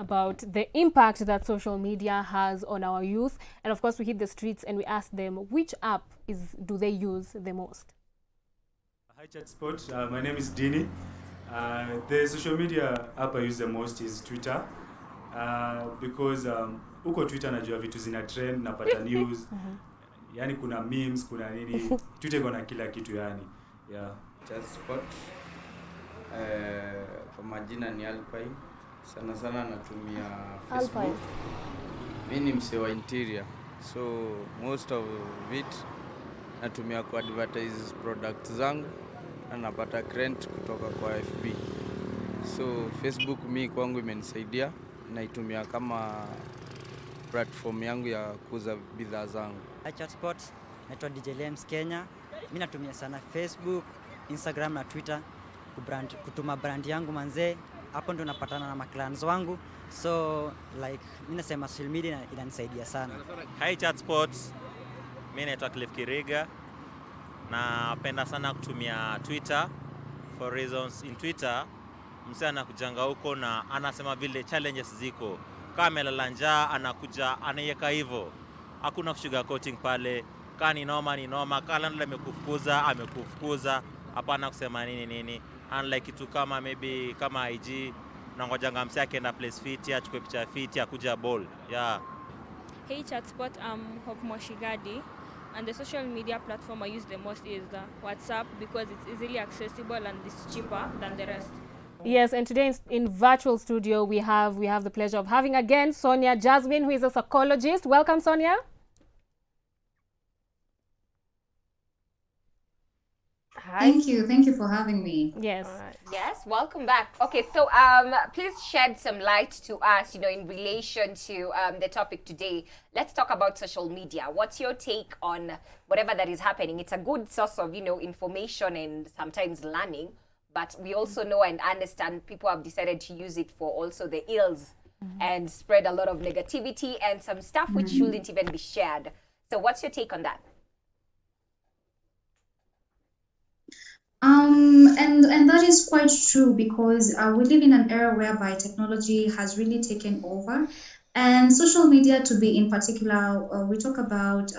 about the impact that social media has on our youth. And of course, we hit the streets and we ask them which app do they use the most. Hi Chatspot, my name is Dini. The social media app I use the most is Twitter because huko Twitter najua vitu zina trend, napata news, yani kuna memes, kuna nini, Twitter iko na kila kitu yani. Yeah. Chatspot kwa majina ni Alpine. Sana sana natumia Facebook. Mimi ni msee wa interior, so most of it natumia ku advertise products zangu na napata client kutoka kwa FB. So Facebook mi kwangu imenisaidia, naitumia kama platform yangu ya kuuza bidhaa zangu. Chatspot, naitwa DJ Lems Kenya. Mimi natumia sana Facebook, Instagram na Twitter kutuma brand yangu manzee. Hapo ndo napatana na maclans wangu. So like mimi nasema social media inanisaidia sana. Hi Chatspot. Mimi naitwa Cliff Kiriga. Napenda sana kutumia Twitter for reasons. In Twitter msee anakujanga huko na anasema vile challenges ziko. Kama amelala njaa anakuja anaiweka hivyo. Hakuna sugarcoating pale. Kama ni noma, kama ndio amekufukuza, hapana kusema nini. Unlike kitu kama maybe kama IG nangojanga msee akienda place fit achukue picha fit akuja ball. Yeah. Hey Chatspot, I'm Hope Moshigadi, and the social media platform I use the most is WhatsApp because it's easily accessible and it's cheaper than the rest. Yes, and today in virtual studio we have the pleasure of having again Sonia Jasmine, who is a psychologist. Welcome, Sonia. Hi. Thank you for having me. Yes. Yes, welcome back. Okay, so please shed some light to us, in relation to the topic today. Let's talk about social media. What's your take on whatever that is happening? It's a good source of, information and sometimes learning, but we also know and understand people have decided to use it for also the ills and spread a lot of negativity and some stuff which shouldn't even be shared. So what's your take on that? And that is quite true because we live in an era whereby technology has really taken over, and social media, to be in particular, we talk about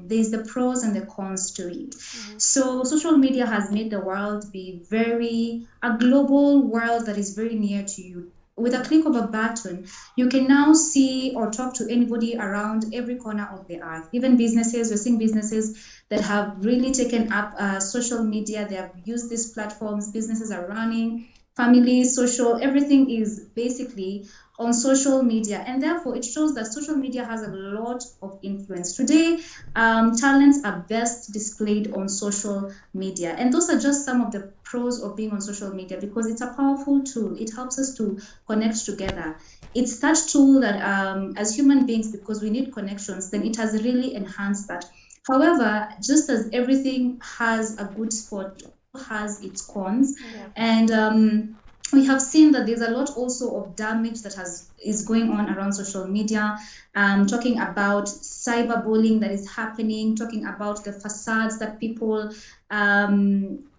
there's the pros and the cons to it. So social media has made the world be a global world that is very near to you. With a click of a button, you can now see or talk to anybody around every corner of the earth. Even businesses, we're seeing businesses that have really taken up social media. They have used these platforms. Businesses are running, families, social, everything is basically on social media. And therefore, it shows that social media has a lot of influence. Today, talents are best displayed on social media. And those are just some of the pros of being on social media because it's a powerful tool. It helps us to connect together. It's that tool that as human beings, because we need connections, then it has really enhanced that. However, just as everything has a good spot, has its cons, and we have seen that there's a lot also of damage that is going on around social media, talking about cyberbullying that is happening, talking about the facades that people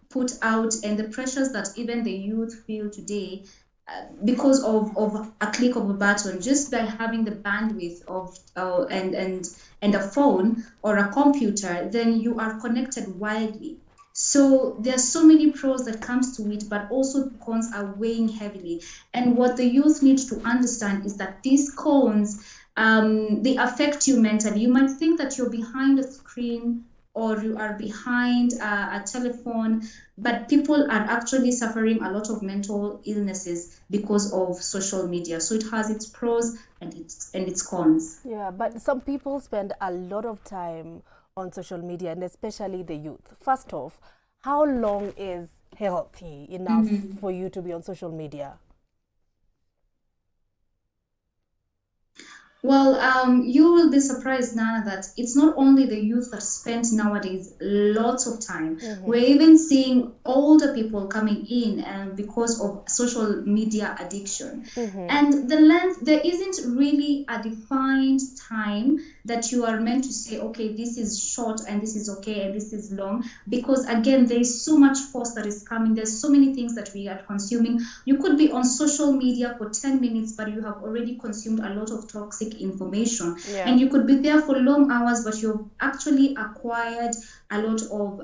put out and the pressures that even the youth feel today because of a click of a button, just by having the bandwidth of and a phone or a computer, then you are connected widely. So there are so many pros that comes to it, but also the cons are weighing heavily. And what the youth need to understand is that these cons, they affect you mentally. You might think that you're behind a screen or you are behind a telephone, but people are actually suffering a lot of mental illnesses because of social media. So it has its pros and its cons. Yeah, but some people spend a lot of time on social media, and especially the youth. First off, how long is healthy enough for you to be on social media? Well, you will be surprised, Nana, that it's not only the youth that spend nowadays lots of time. We're even seeing older people coming in and because of social media addiction. And the length, there isn't really a defined time that you are meant to say, okay, this is short and this is okay and this is long, because again, there is so much force that is coming. There's so many things that we are consuming. You could be on social media for 10 minutes, but you have already consumed a lot of toxic information. And you could be there for long hours, but you've actually acquired a lot of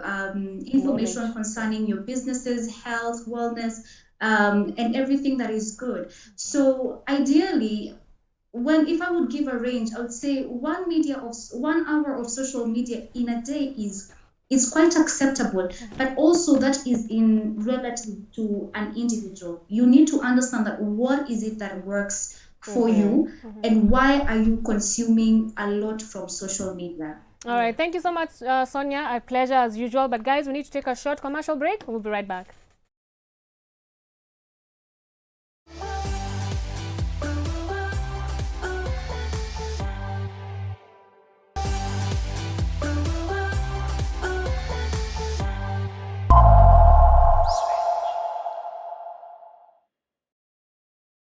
information concerning your businesses, health, wellness, and everything that is good. So ideally, if I would give a range, I would say 1 hour of social media in a day is quite acceptable, but also that is in relative to an individual. You need to understand that what is it that works for you, and why are you consuming a lot from social media. All right, thank you so much, Sonia. A pleasure as usual. But guys, we need to take a short commercial break. We'll be right back.